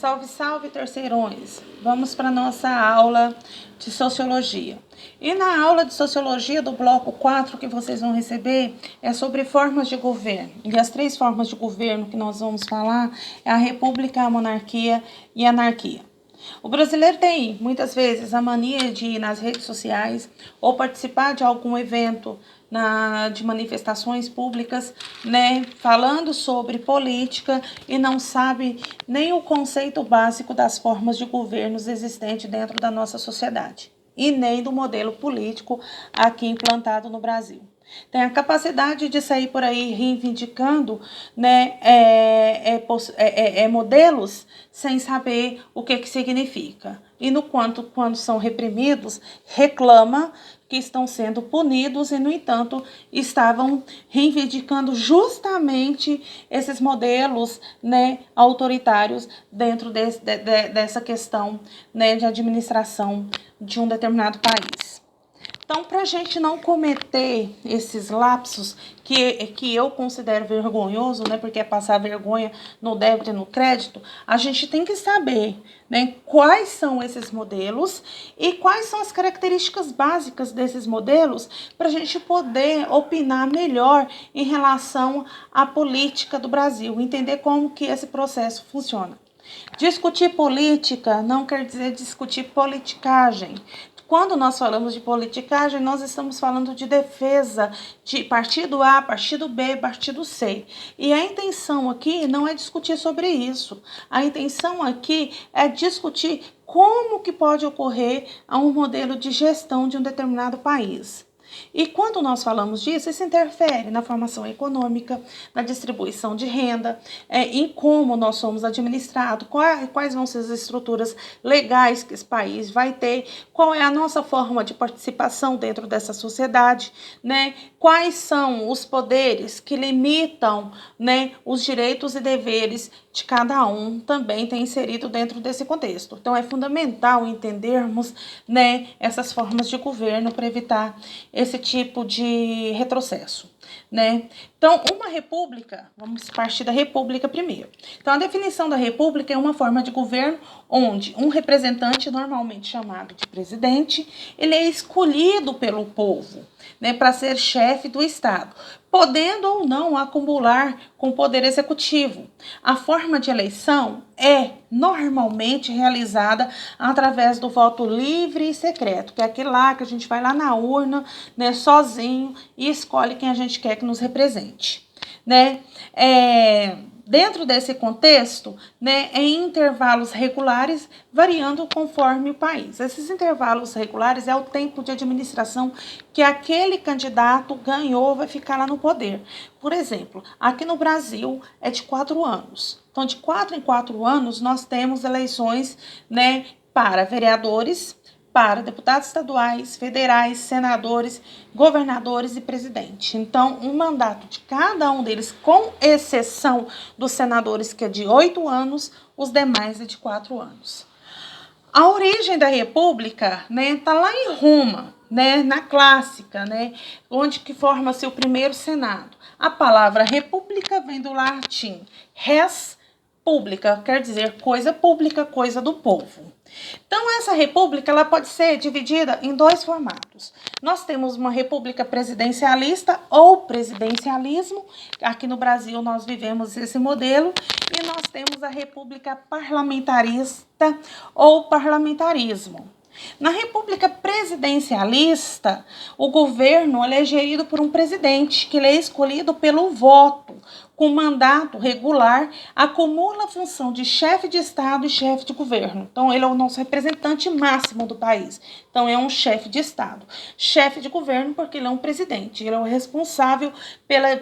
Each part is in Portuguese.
Salve, salve, terceirões! Vamos para a nossa aula de Sociologia. E na aula de Sociologia do bloco 4 que vocês vão receber é sobre formas de governo. E as 3 formas de governo que nós vamos falar é a república, a monarquia e a anarquia. O brasileiro tem, muitas vezes, a mania de ir nas redes sociais ou participar de algum evento de manifestações públicas, falando sobre política e não sabe nem o conceito básico das formas de governos existentes dentro da nossa sociedade e nem do modelo político aqui implantado no Brasil. Tem a capacidade de sair por aí reivindicando modelos sem saber o que significa. E quando são reprimidos, reclama que estão sendo punidos e, no entanto, estavam reivindicando justamente esses modelos autoritários dentro dessa questão de administração de um determinado país. Então, para a gente não cometer esses lapsos que eu considero vergonhoso, porque é passar vergonha no débito e no crédito, a gente tem que saber quais são esses modelos e quais são as características básicas desses modelos para a gente poder opinar melhor em relação à política do Brasil, entender como que esse processo funciona. Discutir política não quer dizer discutir politicagem. Quando nós falamos de politicagem, nós estamos falando de defesa de partido A, partido B, partido C. E a intenção aqui não é discutir sobre isso. A intenção aqui é discutir como que pode ocorrer um modelo de gestão de um determinado país. E quando nós falamos disso, isso interfere na formação econômica, na distribuição de renda, em como nós somos administrados, quais vão ser as estruturas legais que esse país vai ter, qual é a nossa forma de participação dentro dessa sociedade, quais são os poderes que limitam os direitos e deveres de cada um, também tem inserido dentro desse contexto. Então, é fundamental entendermos essas formas de governo para evitar esse tipo de retrocesso. Então, uma república, vamos partir da república primeiro. Então, a definição da república é uma forma de governo onde um representante, normalmente chamado de presidente, ele é escolhido pelo povo, para ser chefe do Estado, podendo ou não acumular com o poder executivo. A forma de eleição é normalmente realizada através do voto livre e secreto, que é aquele lá que a gente vai lá na urna, sozinho, e escolhe quem a gente quer que nos represente. Dentro desse contexto, em intervalos regulares, variando conforme o país. Esses intervalos regulares é o tempo de administração que aquele candidato ganhou, vai ficar lá no poder. Por exemplo, aqui no Brasil é de 4 anos. Então, de 4 em 4 anos, nós temos eleições para vereadores, para deputados estaduais, federais, senadores, governadores e presidente. Então, um mandato de cada um deles, com exceção dos senadores, que é de 8 anos, os demais é de 4 anos. A origem da república está lá em Roma, na clássica, onde que forma-se o primeiro senado. A palavra república vem do latim res pública, quer dizer coisa pública, coisa do povo. Então, essa república ela pode ser dividida em 2 formatos. Nós temos uma república presidencialista ou presidencialismo. Aqui no Brasil nós vivemos esse modelo. E nós temos a república parlamentarista ou parlamentarismo. Na república presidencialista, o governo é gerido por um presidente, que ele é escolhido pelo voto, com mandato regular, acumula a função de chefe de Estado e chefe de governo. Então, ele é o nosso representante máximo do país. Então, é um chefe de Estado. Chefe de governo, porque ele é um presidente. Ele é o responsável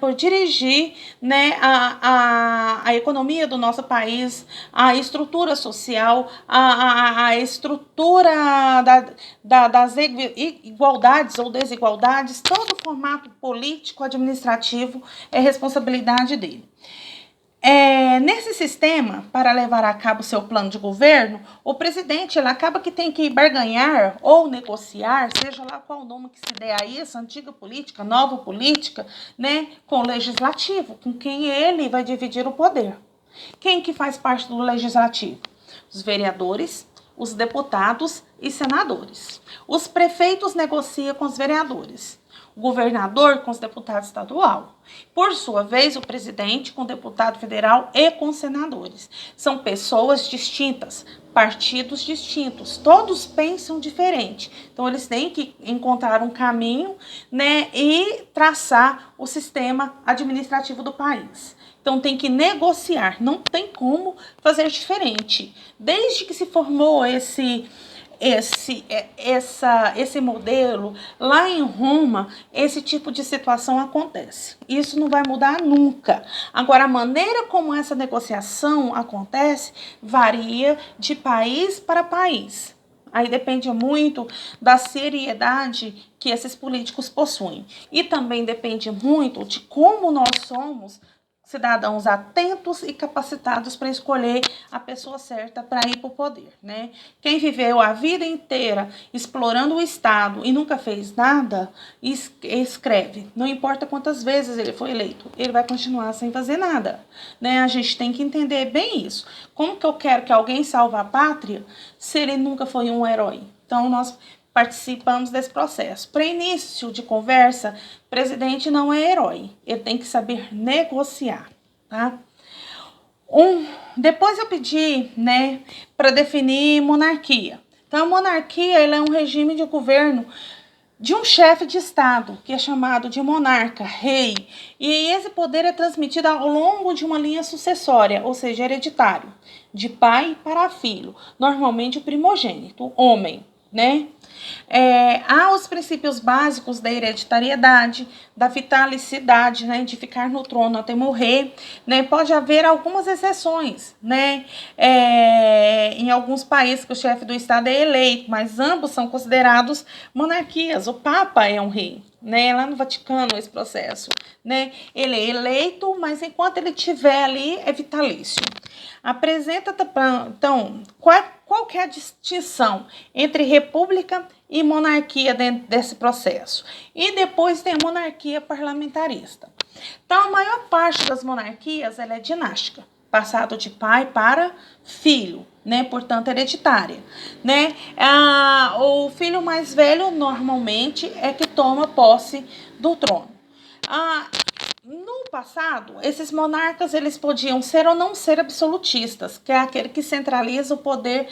por dirigir a economia do nosso país, a estrutura social, a estrutura das igualdades ou desigualdades, todo o formato político, administrativo é responsabilidade dele. Nesse sistema, para levar a cabo seu plano de governo, o presidente ele acaba que tem que barganhar ou negociar, seja lá qual o nome que se der a isso, antiga política, nova política, com o legislativo, com quem ele vai dividir o poder. Quem que faz parte do legislativo? os vereadores, os deputados e senadores. Os prefeitos negociam com os vereadores, o governador com os deputados estaduais. Por sua vez, o presidente com o deputado federal e com os senadores. São pessoas distintas, partidos distintos, todos pensam diferente. Então, eles têm que encontrar um caminho, né, e traçar o sistema administrativo do país. Então, tem que negociar, não tem como fazer diferente. Desde que se formou esse modelo, lá em Roma, esse tipo de situação acontece. Isso não vai mudar nunca. Agora, a maneira como essa negociação acontece varia de país para país. Aí depende muito da seriedade que esses políticos possuem. E também depende muito de como nós somos cidadãos atentos e capacitados para escolher a pessoa certa para ir para o poder, né? Quem viveu a vida inteira explorando o Estado e nunca fez nada, escreve. Não importa quantas vezes ele foi eleito, ele vai continuar sem fazer nada, né? A gente tem que entender bem isso. Como que eu quero que alguém salve a pátria se ele nunca foi um herói? Então, nós participamos desse processo. Para início de conversa, o presidente não é herói, ele tem que saber negociar, tá? Depois eu pedi, né, para definir monarquia. Então, a monarquia, ela é um regime de governo de um chefe de Estado, que é chamado de monarca, rei, e esse poder é transmitido ao longo de uma linha sucessória, ou seja, hereditário, de pai para filho, normalmente o primogênito, homem, né? Há os princípios básicos da hereditariedade, da vitalicidade, né, de ficar no trono até morrer, né? Pode haver algumas exceções, né? Em alguns países que o chefe do Estado é eleito, mas ambos são considerados monarquias. O Papa é um rei, né? Lá no Vaticano esse processo, né? Ele é eleito, mas enquanto ele estiver ali é vitalício. Apresenta, então, qual que é a distinção entre república e monarquia dentro desse processo? E depois tem a monarquia parlamentarista. Então, a maior parte das monarquias ela é dinástica, passado de pai para filho, né? Portanto, hereditária, né? O filho mais velho normalmente é que toma posse do trono. No passado, esses monarcas eles podiam ser ou não ser absolutistas, que é aquele que centraliza o poder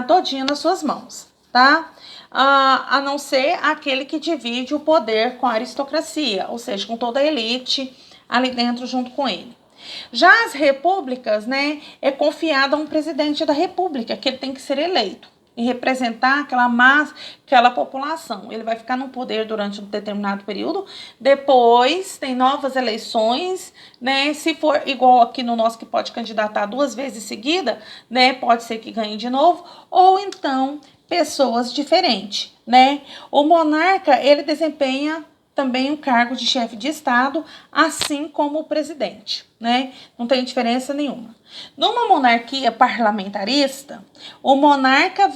todinho nas suas mãos, tá? A não ser aquele que divide o poder com a aristocracia, ou seja, com toda a elite ali dentro junto com ele. Já as repúblicas, né, é confiado a um presidente da república, que ele tem que ser eleito e representar aquela população. Ele vai ficar no poder durante um determinado período, depois tem novas eleições, né? Se for igual aqui no nosso, que pode candidatar 2 vezes seguida, né? Pode ser que ganhe de novo, ou então pessoas diferentes, né? O monarca, ele desempenha também o cargo de chefe de Estado, assim como o presidente, né? Não tem diferença nenhuma. Numa monarquia parlamentarista, o monarca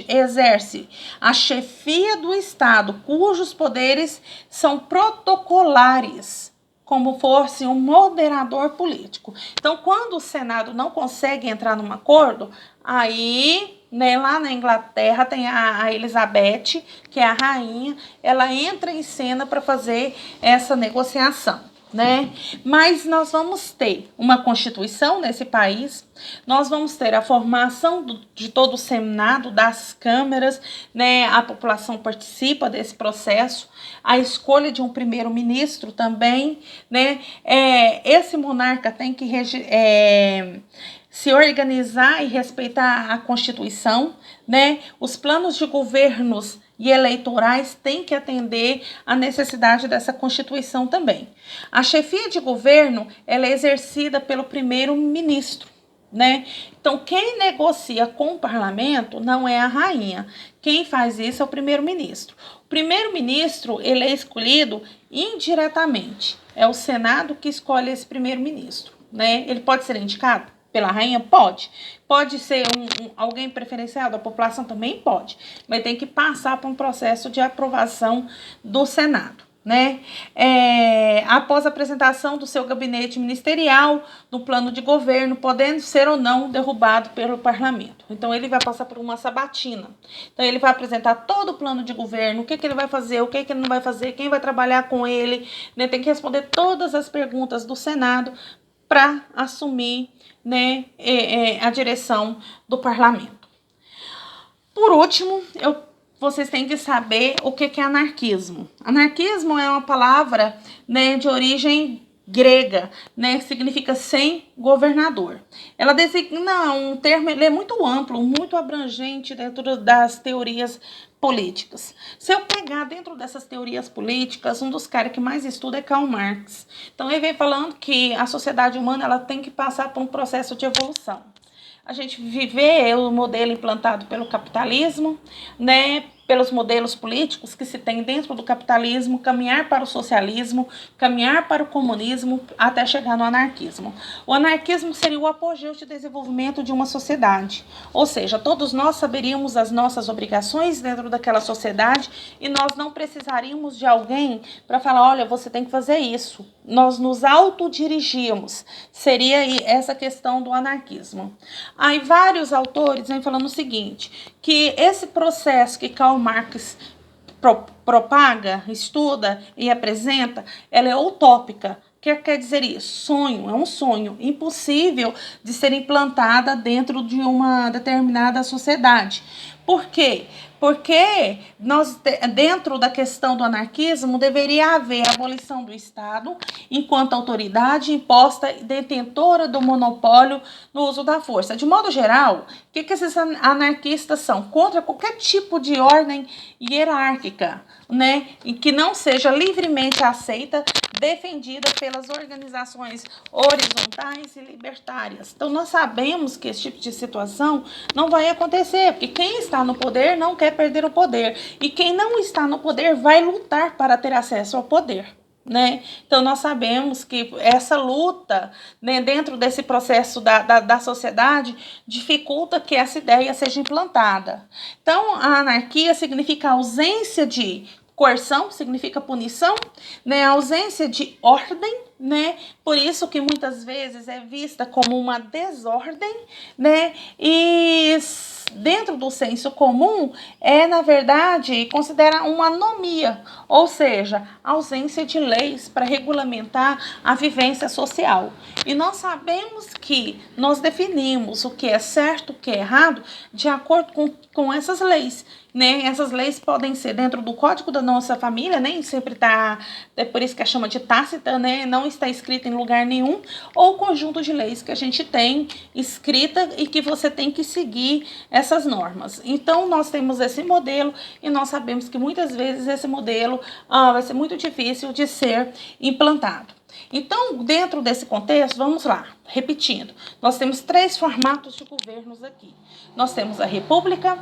exerce a chefia do Estado, cujos poderes são protocolares, como fosse um moderador político. Então, quando o Senado não consegue entrar num acordo, aí, né, lá na Inglaterra tem a Elizabeth, que é a rainha, ela entra em cena para fazer essa negociação, né? Mas nós vamos ter uma constituição nesse país, nós vamos ter a formação de todo o Senado, das câmaras, né? A população participa desse processo, a escolha de um primeiro-ministro também, né? Esse monarca tem que se organizar e respeitar a Constituição, né? Os planos de governos e eleitorais têm que atender à necessidade dessa Constituição também. A chefia de governo ela é exercida pelo primeiro-ministro, né? Então, quem negocia com o parlamento não é a rainha. Quem faz isso é o primeiro-ministro. O primeiro-ministro ele é escolhido indiretamente. É o Senado que escolhe esse primeiro-ministro, né? Ele pode ser indicado pela rainha? Pode. Pode ser alguém preferencial da população? Também pode. Mas tem que passar por um processo de aprovação do Senado, né? Após a apresentação do seu gabinete ministerial, do plano de governo, podendo ser ou não derrubado pelo parlamento. Então, ele vai passar por uma sabatina. Então, ele vai apresentar todo o plano de governo, o que ele vai fazer, o que ele não vai fazer, quem vai trabalhar com ele, né? Tem que responder todas as perguntas do Senado para assumir, né, a direção do parlamento. Por último, vocês têm que saber o que é anarquismo. Anarquismo é uma palavra, né, de origem grega, né, que significa sem governador. Ela designa um termo, ele é muito amplo, muito abrangente dentro das teorias políticas. Se eu pegar dentro dessas teorias políticas, um dos caras que mais estuda é Karl Marx. Então ele vem falando que a sociedade humana ela tem que passar por um processo de evolução. A gente viver o modelo implantado pelo capitalismo, né, pelos modelos políticos que se tem dentro do capitalismo, caminhar para o socialismo, caminhar para o comunismo, até chegar no anarquismo. O anarquismo seria o apogeu de desenvolvimento de uma sociedade, ou seja, todos nós saberíamos as nossas obrigações dentro daquela sociedade e nós não precisaríamos de alguém para falar, olha, você tem que fazer isso. Nós nos autodirigíamos. Seria aí essa questão do anarquismo. Aí vários autores vêm falando o seguinte, que esse processo que Karl Marx propaga, estuda e apresenta, ela é utópica. O que quer dizer isso? Sonho, é um sonho impossível de ser implantada dentro de uma determinada sociedade. Por quê? Porque nós, dentro da questão do anarquismo, deveria haver a abolição do Estado enquanto autoridade imposta e detentora do monopólio no uso da força. De modo geral, o que esses anarquistas são? Contra qualquer tipo de ordem hierárquica, né? E que não seja livremente aceita, defendida pelas organizações horizontais e libertárias. Então, nós sabemos que esse tipo de situação não vai acontecer, porque quem está no poder não quer perder o poder, e quem não está no poder vai lutar para ter acesso ao poder, né? Então, nós sabemos que essa luta, né, dentro desse processo da sociedade dificulta que essa ideia seja implantada. Então, a anarquia significa ausência de coerção, significa punição, né? A ausência de ordem, né? Por isso que muitas vezes é vista como uma desordem, né? E dentro do senso comum na verdade, considera uma anomia, ou seja, ausência de leis para regulamentar a vivência social. E nós sabemos que nós definimos o que é certo, o que é errado, de acordo com essas leis. Né? Essas leis podem ser dentro do código da nossa família, nem sempre está, é por isso que a chama de tácita, né? Não está escrita em lugar nenhum, ou o conjunto de leis que a gente tem escrita e que você tem que seguir essas normas. Então, nós temos esse modelo e nós sabemos que muitas vezes esse modelo vai ser muito difícil de ser implantado. Então, dentro desse contexto, vamos lá, repetindo, nós temos 3 formatos de governos aqui. Nós temos a república,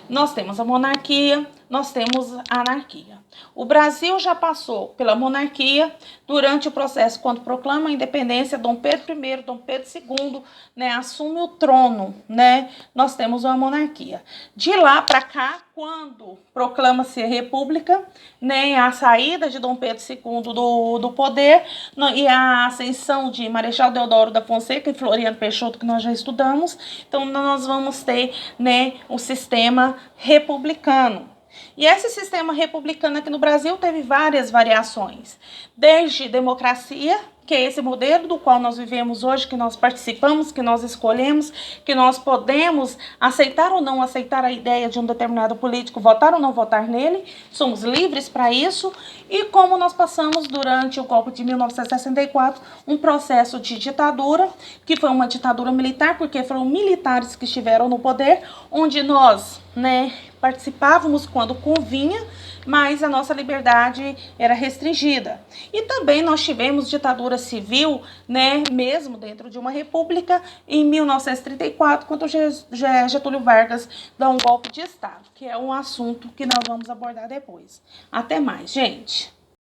nós temos a monarquia, nós temos a anarquia. O Brasil já passou pela monarquia durante o processo quando proclama a independência, Dom Pedro I, Dom Pedro II, né, assume o trono, né? Nós temos uma monarquia. De lá para cá, quando proclama-se a república, né, a saída de Dom Pedro II do poder e a ascensão de Marechal Deodoro da Fonseca e Floriano Peixoto, que nós já estudamos, então nós vamos ter, né, um sistema republicano. E esse sistema republicano aqui no Brasil teve várias variações, desde democracia, que é esse modelo do qual nós vivemos hoje, que nós participamos, que nós escolhemos, que nós podemos aceitar ou não aceitar a ideia de um determinado político, votar ou não votar nele, somos livres para isso, e como nós passamos durante o golpe de 1964, um processo de ditadura, que foi uma ditadura militar, porque foram militares que estiveram no poder, onde nós, né, participávamos quando convinha, mas a nossa liberdade era restringida. E também nós tivemos ditadura civil, né, mesmo dentro de uma república, em 1934, quando Getúlio Vargas dá um golpe de Estado, que é um assunto que nós vamos abordar depois. Até mais, gente!